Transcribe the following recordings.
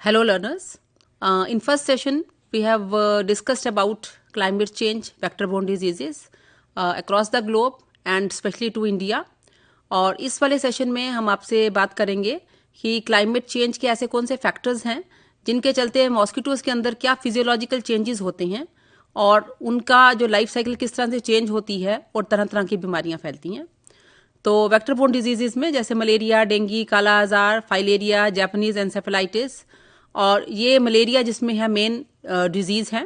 Hello learners. In first session we have discussed about climate change vector-borne diseases across the globe and especially to India. और इस वाले session में हम आपसे बात करेंगे कि क्लाइमेट चेंज के ऐसे कौन से फैक्टर्स हैं जिनके चलते मॉस्किटोज के अंदर क्या फिजियोलॉजिकल चेंजेस होते हैं और उनका जो लाइफ साइकिल किस तरह से चेंज होती है और तरह तरह की बीमारियां फैलती हैं. तो वेक्टर बोर्न डिजीजेज में जैसे मलेरिया, डेंगू, काला आजार, फाइलेरिया, जापानीज एंसेफेलाइटिस, और ये मलेरिया जिसमें है मेन डिजीज है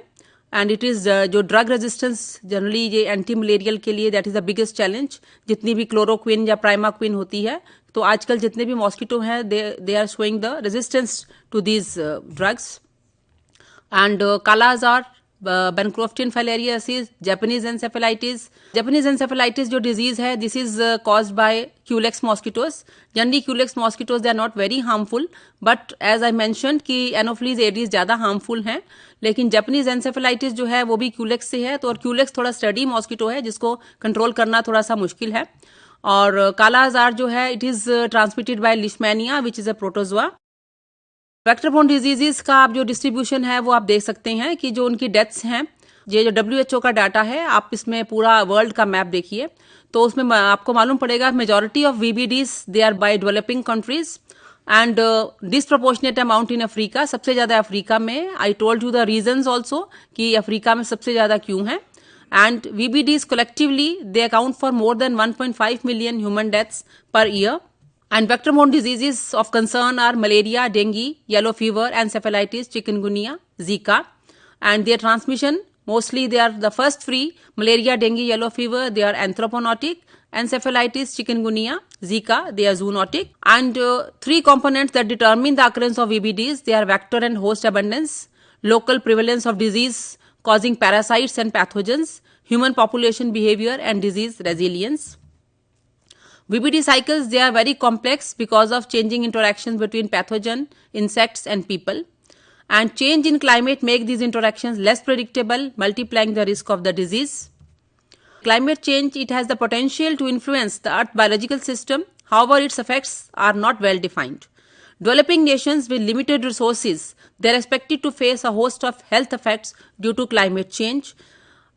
एंड इट इज़ जो ड्रग रेजिस्टेंस जनरली ये एंटी मलेरियल के लिए that is the biggest challenge. जितनी भी क्लोरोक्विन या प्राइमाक्विन होती है तो आजकल जितने भी मॉस्किटो हैं they are showing the resistance to these drugs. And kala azar, bancroftian filariasis, Japanese encephalitis. Japanese encephalitis जो डिजीज है this is caused by culex mosquitoes. Generally culex mosquitoes they are not very harmful but as I mentioned कि anopheles aedes ज़्यादा harmful हैं. लेकिन Japanese encephalitis जो है वो भी क्यूलेक्स से है, तो और क्यूलेक्स थोड़ा स्टडी मॉस्किटो है जिसको कंट्रोल करना थोड़ा सा मुश्किल है. और काला आजार जो है it is transmitted by leishmania which is a protozoa. Vector borne diseases का आप जो डिस्ट्रीब्यूशन है वो आप देख सकते हैं कि जो उनकी डेथ्स हैं, ये जो WHO का डाटा है, आप इसमें पूरा वर्ल्ड का मैप देखिए तो उसमें आपको मालूम पड़ेगा majority of VBDs they are by developing countries and disproportionate amount in Africa. सबसे ज्यादा अफ्रीका में. I told you the reasons also कि अफ्रीका में सबसे ज्यादा क्यों है. And VBDs collectively they account for more than 1.5 million human deaths per year. And vector-borne diseases of concern are malaria, dengue, yellow fever, encephalitis, chikungunya, Zika. And their transmission, mostly they are the first three, malaria, dengue, yellow fever, they are anthropootic. Encephalitis, chikungunya, Zika, they are zoonotic. And three components that determine the occurrence of VBDs, they are vector and host abundance, local prevalence of disease causing parasites and pathogens, human population behavior, and disease resilience. VBD cycles, they are very complex because of changing interactions between pathogen, insects and people. And change in climate make these interactions less predictable, multiplying the risk of the disease. Climate change, it has the potential to influence the Earth biological system. However, its effects are not well defined. Developing nations with limited resources, they are expected to face a host of health effects due to climate change,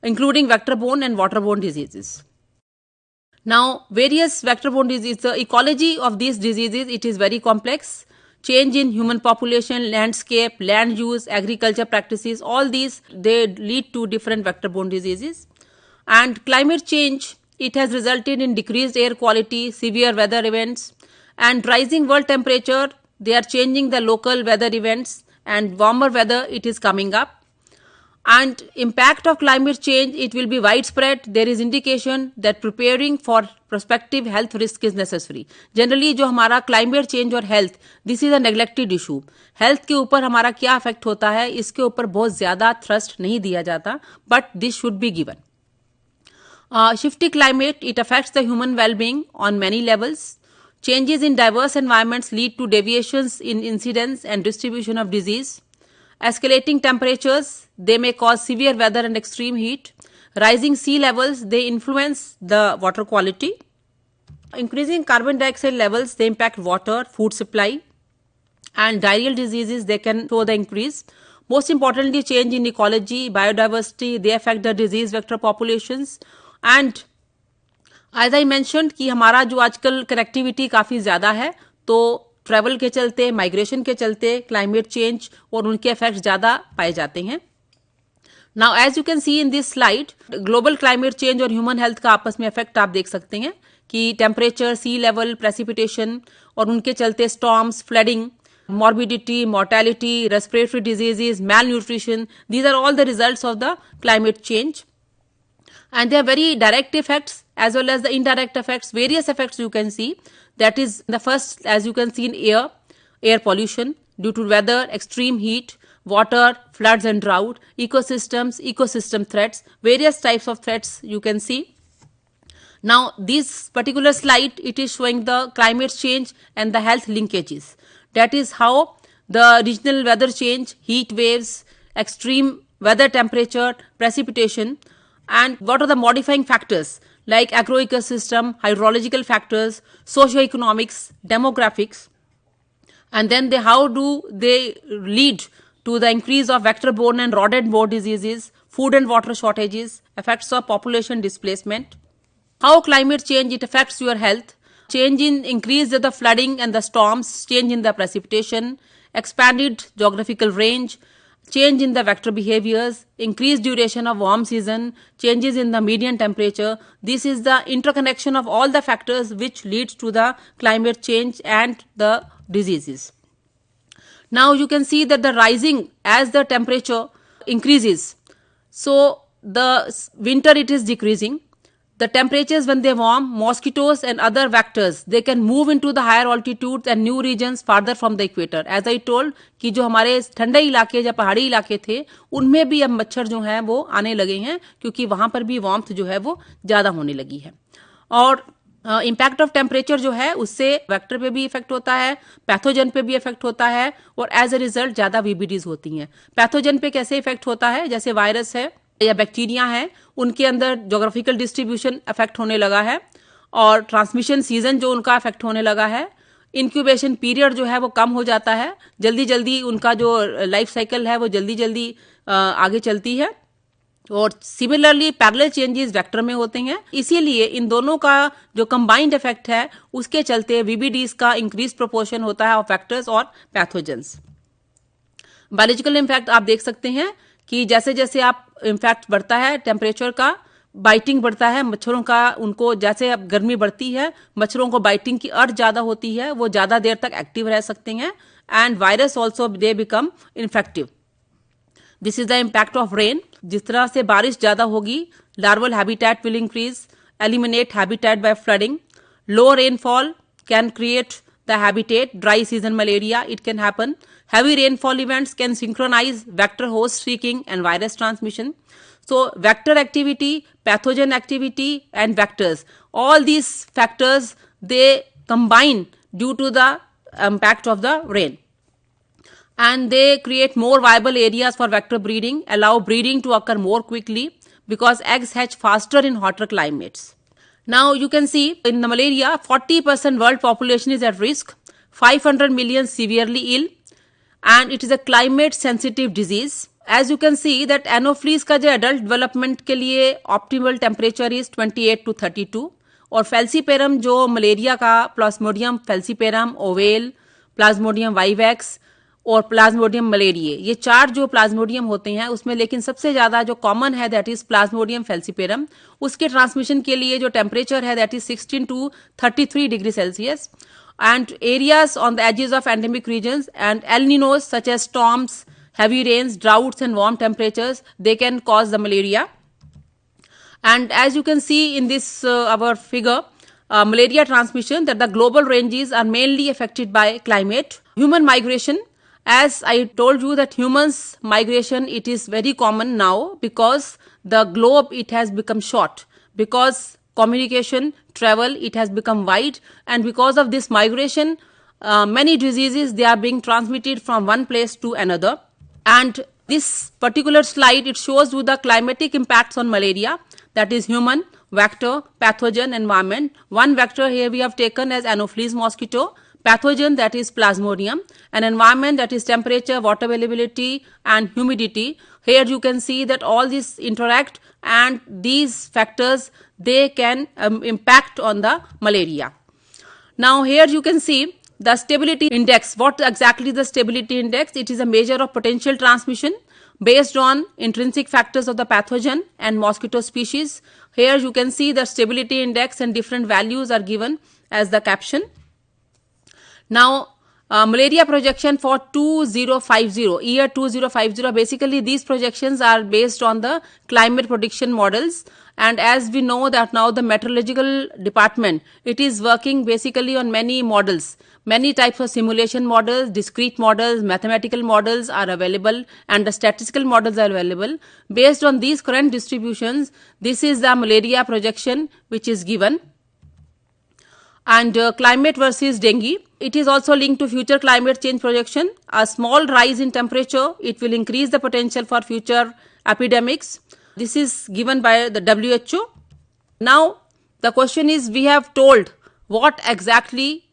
including vector-borne and waterborne diseases. Now, various vector-borne diseases, the ecology of these diseases, it is very complex. Change in human population, landscape, land use, agriculture practices, all these, they lead to different vector-borne diseases. And climate change, it has resulted in decreased air quality, severe weather events, and rising world temperature, they are changing the local weather events, and warmer weather, it is coming up. And impact of climate change, it will be widespread. There is indication that preparing for prospective health risk is necessary. Generally जो हमारा climate change और health, this is a neglected issue. Health के ऊपर हमारा क्या affect होता है इसके ऊपर बहुत ज़्यादा thrust नहीं दिया जाता, but this should be given. Shifty climate, it affects the human well-being on many levels. Changes in diverse environments lead to deviations in incidence and distribution of disease. Escalating temperatures, they may cause severe weather and extreme heat. Rising sea levels, they influence the water quality. Increasing carbon dioxide levels, they impact water, food supply. And diarrheal diseases, they can show the increase. Most importantly, change in ecology, biodiversity, they affect the disease vector populations. And as I mentioned कि हमारा जो आजकल connectivity काफ़ी ज़्यादा है, तो travel के चलते, माइग्रेशन के चलते क्लाइमेट चेंज और उनके इफेक्ट ज़्यादा पाए जाते हैं. Now as you can see in this slide, global climate change और ह्यूमन हेल्थ का आपस में इफेक्ट आप देख सकते हैं कि टेम्परेचर, सी लेवल, प्रेसिपिटेशन और उनके चलते storms, flooding, morbidity, mortality, respiratory diseases, malnutrition, these are all the results of the climate change. And they are very direct effects as well as the indirect effects, various effects you can see. That is the first, as you can see in air pollution due to weather, extreme heat, water, floods and drought, ecosystems, ecosystem threats, various types of threats you can see. Now this particular slide, it is showing the climate change and the health linkages. That is how the regional weather change, heat waves, extreme weather temperature, precipitation, and what are the modifying factors like agroecosystem, hydrological factors, socioeconomics, demographics. and then how do they lead to the increase of vector-borne and rodent-borne diseases, food and water shortages, effects of population displacement, how climate change it affects your health, change in increase of the flooding and the storms, change in the precipitation, expanded geographical range, change in the vector behaviors, increased duration of warm season, changes in the median temperature. This is the interconnection of all the factors which leads to the climate change and the diseases. Now you can see that the rising as the temperature increases. So the winter it is decreasing. The temperatures when they warm, mosquitoes and other vectors, they can move into the higher altitudes and new regions farther from the equator. As I told कि जो हमारे ठंडे इलाके या पहाड़ी इलाके थे उनमें भी अब मच्छर जो हैं वो आने लगे हैं क्योंकि वहां पर भी वार्मथ जो है वो ज़्यादा होने लगी है. और इम्पैक्ट ऑफ टेम्परेचर जो है उससे वेक्टर पे भी इफेक्ट होता है, पैथोजन पे भी इफेक्ट होता है और एज ए रिजल्ट ज़्यादा वीबीडीज होती हैं. पैथोजन पे कैसे इफेक्ट होता है, जैसे वायरस है या बैक्टीरिया है उनके अंदर जोग्राफिकल डिस्ट्रीब्यूशन अफेक्ट होने लगा है और ट्रांसमिशन सीजन जो उनका अफेक्ट होने लगा है, इंक्यूबेशन पीरियड जो है वो कम हो जाता है, जल्दी जल्दी उनका जो लाइफ साइकिल है वो जल्दी जल्दी आगे चलती है और सिमिलरली पैरेलल चेंजेस वेक्टर में होते हैं. इसीलिए इन दोनों का जो कंबाइंड इफेक्ट है उसके चलते वीबीडीज का इंक्रीज प्रोपोर्शन होता है ऑफ वेक्टर्स और पैथोजेंस. बायोलॉजिकल इम्पैक्ट आप देख सकते हैं कि जैसे जैसे आप इम्पैक्ट बढ़ता है टेम्परेचर का, बाइटिंग बढ़ता है मच्छरों का, उनको जैसे अब गर्मी बढ़ती है मच्छरों को बाइटिंग की अर्ज ज़्यादा होती है, वो ज़्यादा देर तक एक्टिव रह सकते हैं and virus also they become infective. This is the impact of rain. जिस तरह से बारिश ज़्यादा होगी larval habitat will increase, eliminate habitat by flooding. Low rainfall can create the habitat, dry season malaria, it can happen. Heavy rainfall events can synchronize vector host streaking and virus transmission. So vector activity, pathogen activity and vectors, all these factors they combine due to the impact of the rain. And they create more viable areas for vector breeding, allow breeding to occur more quickly because eggs hatch faster in hotter climates. Now you can see in the malaria 40% world population is at risk, 500 million severely ill and it is a climate sensitive disease. As you can see that anopheles का जो adult development के लिए optimal temperature is 28 to 32 और falciparum जो malaria का Plasmodium falciparum, ovale, Plasmodium vivax और Plasmodium malariae, ये चार जो प्लाज्मोडियम होते हैं उसमें लेकिन सबसे ज्यादा जो कॉमन है दैट इज प्लाज्मोडियम फेल्सिपेरम. उसके ट्रांसमिशन के लिए जो टेम्परेचर है that is 16 to 33 degree celsius and areas on the edges of endemic regions and el ninos such as storms, heavy rains, droughts and warm temperatures, they can cause the malaria. And as you can see in this our figure, malaria transmission, that the global ranges are mainly affected by climate. Human migration, as I told you that humans migration, it is very common now because the globe it has become short, because communication, travel, it has become wide, and because of this migration, many diseases they are being transmitted from one place to another. And this particular slide it shows you the climatic impacts on malaria, that is human, vector, pathogen, environment. One vector here we have taken as Anopheles mosquito, pathogen that is Plasmodium, and environment that is temperature, water availability and humidity. Here you can see that all these interact and these factors they can impact on the malaria. Now here you can see the stability index. What exactly is the stability index? It is a measure of potential transmission based on intrinsic factors of the pathogen and mosquito species. Here you can see the stability index and different values are given as the caption. Now malaria projection for 2050, year 2050, basically these projections are based on the climate prediction models, and as we know that now the meteorological department it is working basically on many models, many types of simulation models, discrete models, mathematical models are available and the statistical models are available. Based on these current distributions, this is the malaria projection which is given. And climate versus dengue, it is also linked to future climate change projection. A small rise in temperature, it will increase the potential for future epidemics. This is given by the WHO. Now the question is, we have told what exactly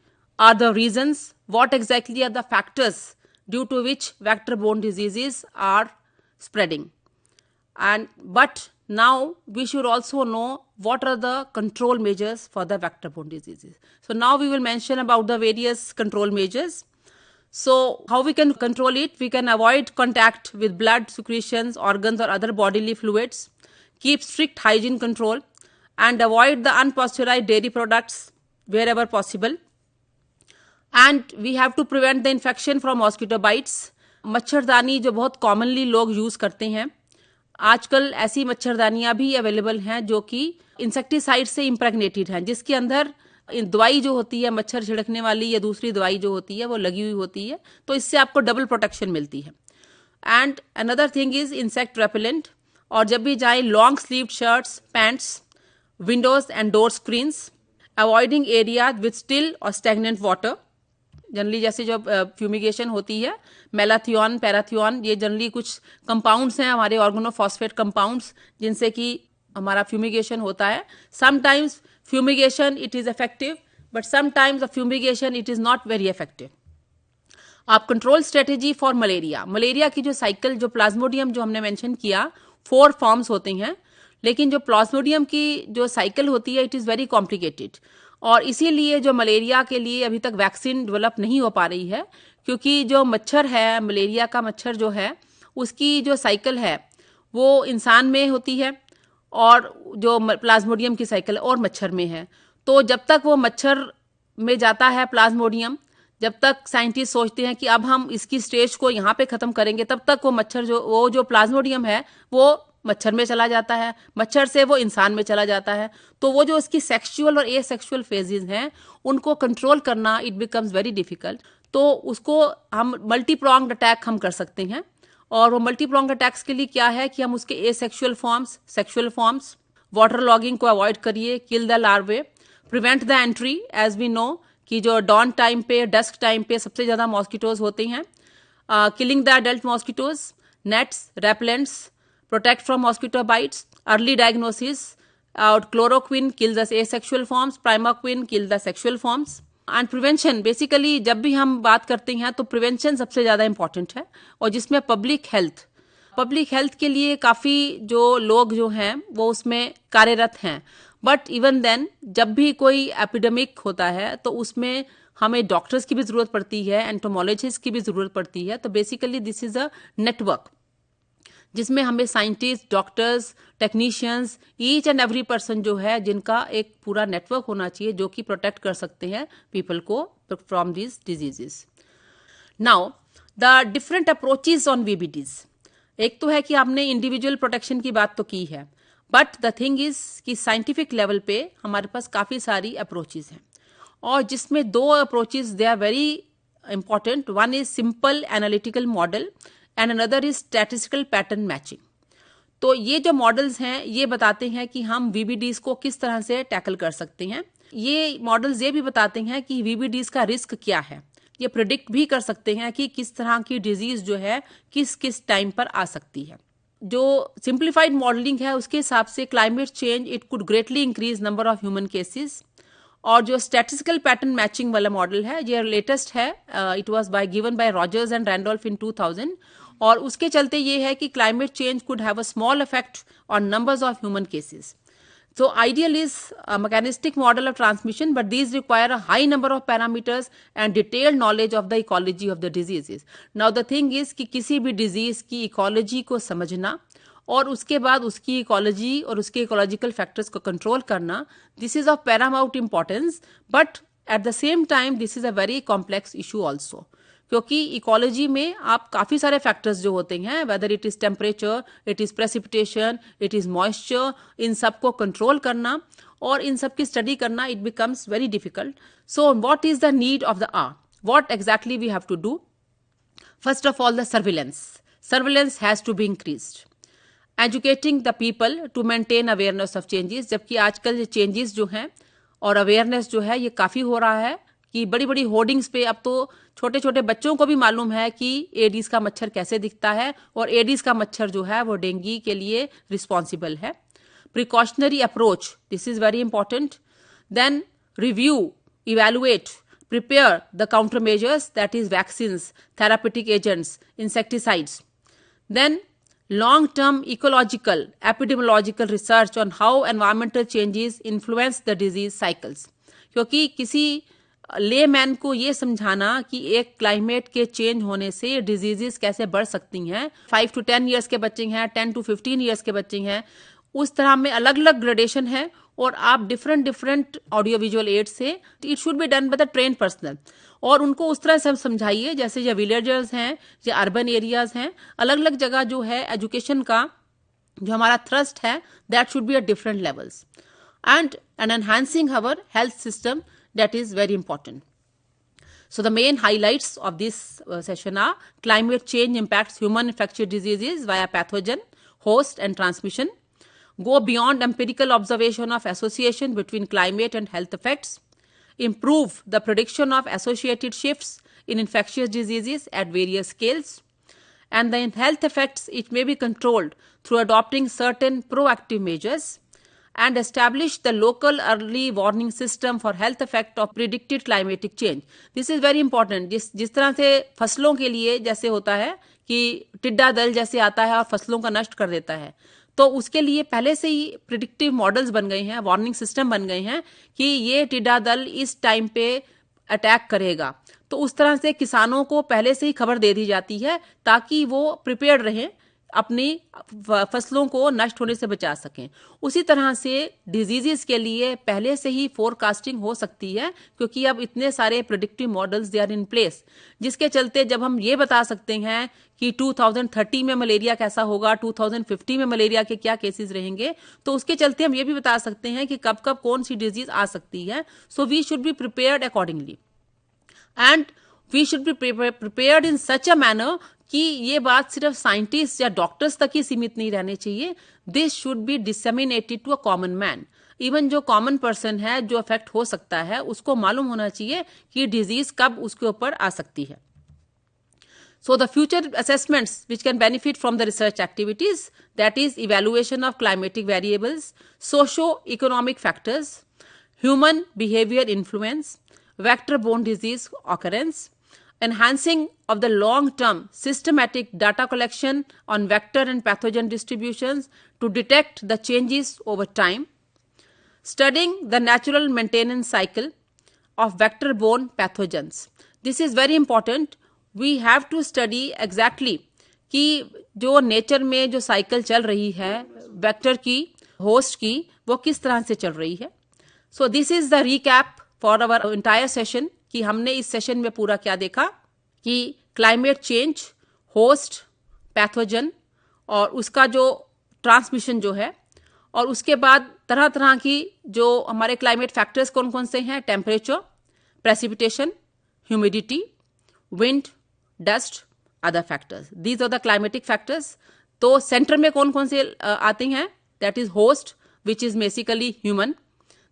are the reasons, what exactly are the factors due to which vector-borne diseases are spreading. But now we should also know what are the control measures for the vector-borne diseases. So now we will mention about the various control measures. So how we can control it? We can avoid contact with blood, secretions, organs or other bodily fluids, keep strict hygiene control, and avoid the unpasteurized dairy products wherever possible. And we have to prevent the infection from mosquito bites. मच्छरदानी जो बहुत commonly लोग use करते हैं, आजकल ऐसी मच्छरदानियां भी available हैं जो कि इंसेक्टिसाइड से इम्प्रेगनेटेड हैं, जिसके अंदर दवाई जो होती है मच्छर छिड़कने वाली या दूसरी दवाई जो होती है वो लगी हुई होती है, तो इससे आपको डबल प्रोटेक्शन मिलती है. And another thing is insect repellent. और जब भी जाए long sleeved shirts, pants, Windows and door screens, avoiding area with still और स्टैग्नेंट वाटर. जनरली जैसे जो फ्यूमिगेशन होती है, मेलाथियन, पैराथियन, ये जनरली कुछ कंपाउंड्स हैं हमारे ऑर्गेनोफॉस्फेट कंपाउंड्स जिनसे कि हमारा फ्यूमिगेशन होता है. Sometimes fumigation it is effective, but sometimes fumigation it is not very effective. आप control strategy for malaria. Malaria की जो साइकिल, जो प्लाज्मोडियम जो हमने मेंशन किया, 4 फॉर्म्स होते हैं, लेकिन जो प्लाज्मोडियम की जो साइकिल होती है इट इज वेरी कॉम्प्लिकेटेड. और इसीलिए जो मलेरिया के लिए अभी तक वैक्सीन डेवलप नहीं हो पा रही है, क्योंकि जो मच्छर है, मलेरिया का मच्छर जो है, उसकी जो साइकिल है वो इंसान में होती है और जो प्लाज्मोडियम की साइकिल और मच्छर में है. तो जब तक वो मच्छर में जाता है प्लाज्मोडियम, जब तक साइंटिस्ट सोचते हैं कि अब हम इसकी स्टेज को यहाँ पे खत्म करेंगे, तब तक वो मच्छर जो प्लाज्मोडियम है वो मच्छर में चला जाता है, मच्छर से वो इंसान में चला जाता है. तो वो जो उसकी सेक्सुअल और एसेक्सुअल फेजेस हैं उनको कंट्रोल करना इट बिकम्स वेरी डिफिकल्ट. तो उसको हम मल्टी प्रोंग्ड अटैक हम कर सकते हैं. और वो मल्टी प्रोंग्ड अटैक्स के लिए क्या है कि हम उसके asexual forms, sexual forms, water logging को अवॉइड करिए, kill the larvae, prevent the entry. As we know कि जो डॉन टाइम पे, डस्क टाइम पे सबसे ज्यादा मॉस्किटोज होते हैं. Killing the adult mosquitoes, nets, repellents, protect from mosquito bites, early diagnosis, chloroquine kill the asexual forms, primaquine kill the sexual forms. And prevention, basically जब भी हम बात करते हैं तो prevention सबसे ज़्यादा important है, और जिसमें public health के लिए काफ़ी जो लोग जो हैं वो उसमें कार्यरत हैं. बट इवन देन जब भी कोई एपिडेमिक होता है तो उसमें हमें डॉक्टर्स की भी ज़रूरत पड़ती है, एंटोमोलॉजिस्ट की भी ज़रूरत पड़ती है. तो basically this is a network जिसमें हमें scientist, doctors, technicians, each and every person जो है, जिनका एक पूरा नेटवर्क होना चाहिए जो कि प्रोटेक्ट कर सकते हैं पीपल को from these diseases. Now the different approaches on VBDs. एक तो है कि आपने इंडिविजुअल प्रोटेक्शन की बात तो की है, बट द थिंग इज कि साइंटिफिक लेवल पे हमारे पास काफ़ी सारी अप्रोचेज हैं, और जिसमें 2 approaches they are very important. One is simple analytical model and another is statistical pattern matching. तो ये जो मॉडल्स हैं ये बताते हैं कि हम वीबीडीज को किस तरह से टैकल कर सकते हैं. ये मॉडल्स ये भी बताते हैं कि वीबीडीज का रिस्क क्या है. ये प्रिडिक्ट भी कर सकते हैं कि किस तरह की डिजीज जो है किस किस टाइम पर आ सकती है. जो सिंप्लीफाइड मॉडलिंग है उसके हिसाब से climate change it could greatly increase number of human cases. और जो स्टैटिस्टिकल पैटर्न मैचिंग वाला मॉडल है ये लेटेस्ट है, it was given by Rogers and Randolph in 2000. और उसके चलते ये है कि climate change could have a small effect on numbers of human cases. So ideal is a mechanistic model of transmission, but these require a high number of parameters and detailed knowledge of the ecology of the diseases. Now the thing is कि किसी भी disease की ecology को समझना और उसके बाद उसकी ecology और उसके ecological factors को control करना, this is of paramount importance, but at the same time this is a very complex issue also. क्योंकि इकोलॉजी में आप काफ़ी सारे फैक्टर्स जो होते हैं, whether it is temperature, it is precipitation, it is moisture, इन सब को कंट्रोल करना और इन सब की स्टडी करना it becomes very difficult. So what is the need of the hour? What exactly we have to do? First of all the surveillance has to be increased. Educating the people to maintain awareness of changes. जबकि आजकल ये changes जो हैं और awareness जो है ये काफ़ी हो रहा है कि बड़ी बड़ी होर्डिंग्स पे अब तो छोटे छोटे बच्चों को भी मालूम है कि एडीज का मच्छर कैसे दिखता है और एडीज का मच्छर जो है वो डेंगू के लिए रिस्पॉन्सिबल है. Precautionary approach, this is very important. Then review, evaluate, prepare the countermeasures, that is vaccines, therapeutic agents, insecticides. Then long-term ecological, epidemiological research on how environmental changes influence the disease cycles. क्योंकि किसी layman को ये समझाना कि एक climate के change होने से डिजीजेस कैसे बढ़ सकती हैं, 5 to 10 ईयर्स के बच्चे हैं, 10 to 15 ईयर्स के बच्चे हैं, उस तरह में अलग अलग ग्रेडेशन है और आप डिफरेंट ऑडियो विजुअल एड से it should be done by the train personal और उनको उस तरह से समझाइए जैसे जो विलेजर्स हैं या अर्बन एरियाज हैं, अलग अलग जगह जो है एजुकेशन का जो हमारा थ्रस्ट है that should be at different levels and enhancing our health system, that is very important. So the main highlights of this session are climate change impacts human infectious diseases via pathogen, host and transmission. Go beyond empirical observation of association between climate and health effects. Improve the prediction of associated shifts in infectious diseases at various scales. And the health effects, it may be controlled through adopting certain proactive measures. And establish the local early warning system for health effect of predicted climatic change. This is very important. जिस तरह से फसलों के लिए जैसे होता है कि टिड्डा दल जैसे आता है और फसलों का नष्ट कर देता है, तो उसके लिए पहले से ही प्रिडिक्टिव मॉडल्स बन गए हैं, वार्निंग सिस्टम बन गए हैं कि ये टिड्डा दल इस टाइम पे अटैक करेगा. तो उस तरह से किसानों को पहले से ही खबर दे दी जाती है ताकि वो प्रिपेयर्ड रहें, अपनी फसलों को नष्ट होने से बचा सकें. उसी तरह से डिजीजेस के लिए पहले से ही फोरकास्टिंग हो सकती है क्योंकि अब इतने सारे predictive models they are in place, जिसके चलते जब हम ये बता सकते हैं कि 2030 में मलेरिया कैसा होगा, 2050 में मलेरिया के क्या केसेस रहेंगे, तो उसके चलते हम ये भी बता सकते हैं कि कब कब कौन सी डिजीज आ सकती है. So we should be prepared accordingly and we should be prepared in such a manner कि ये बात सिर्फ साइंटिस्ट या डॉक्टर्स तक ही सीमित नहीं रहने चाहिए. This should be disseminated to a common man. Even जो कॉमन पर्सन है जो अफेक्ट हो सकता है उसको मालूम होना चाहिए कि डिजीज कब उसके ऊपर आ सकती है. So the future assessments which can benefit from the research activities, that is evaluation of climatic variables, socio-economic factors, human behavior influence, vector-borne disease occurrence, enhancing of the long-term systematic data collection on vector and pathogen distributions to detect the changes over time, studying the natural maintenance cycle of vector-borne pathogens. This is very important. We have to study exactly कि जो nature में जो cycle चल रही है vector की, host की, वो किस तरह से चल रही है. So this is the recap for our entire session कि हमने इस सेशन में पूरा क्या देखा कि क्लाइमेट चेंज, होस्ट, पैथोजन और उसका जो ट्रांसमिशन जो है, और उसके बाद तरह तरह की जो हमारे क्लाइमेट फैक्टर्स कौन कौन से हैं, temperature, precipitation, humidity, wind, dust, other factors. These are the climatic factors. तो सेंटर में कौन कौन से आते हैं, that is host which is basically human,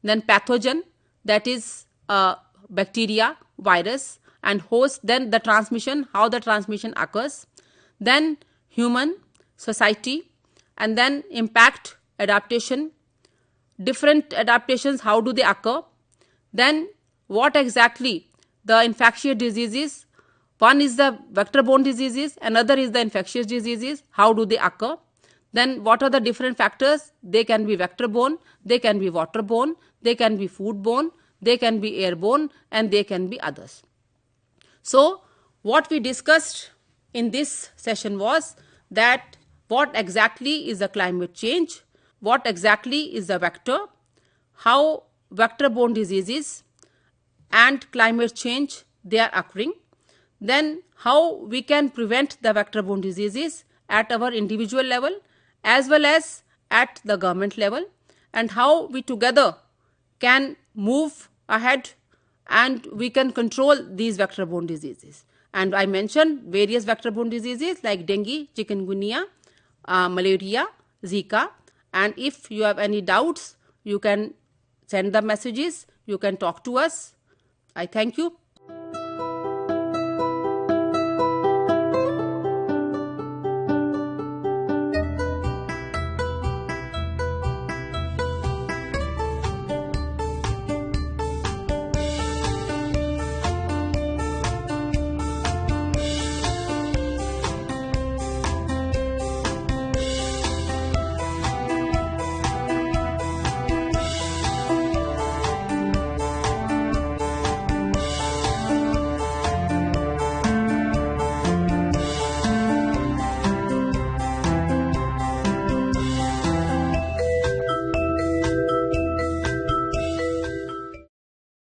then pathogen that is bacteria, virus, and host, then the transmission, how the transmission occurs, then human, society, and then impact, adaptation, different adaptations, how do they occur, then what exactly the infectious diseases, one is the vector-borne diseases, another is the infectious diseases, how do they occur, then what are the different factors, they can be vector-borne, they can be water-borne, they can be food-borne, they can be airborne, and they can be others. So what we discussed in this session was that what exactly is the climate change, what exactly is the vector, how vector-borne diseases and climate change they are occurring, then how we can prevent the vector-borne diseases at our individual level as well as at the government level, and how we together can move ahead and we can control these vector-borne diseases. And I mentioned various vector-borne diseases like dengue, chikungunya, malaria, Zika. And if you have any doubts, you can send the messages, you can talk to us. I thank you.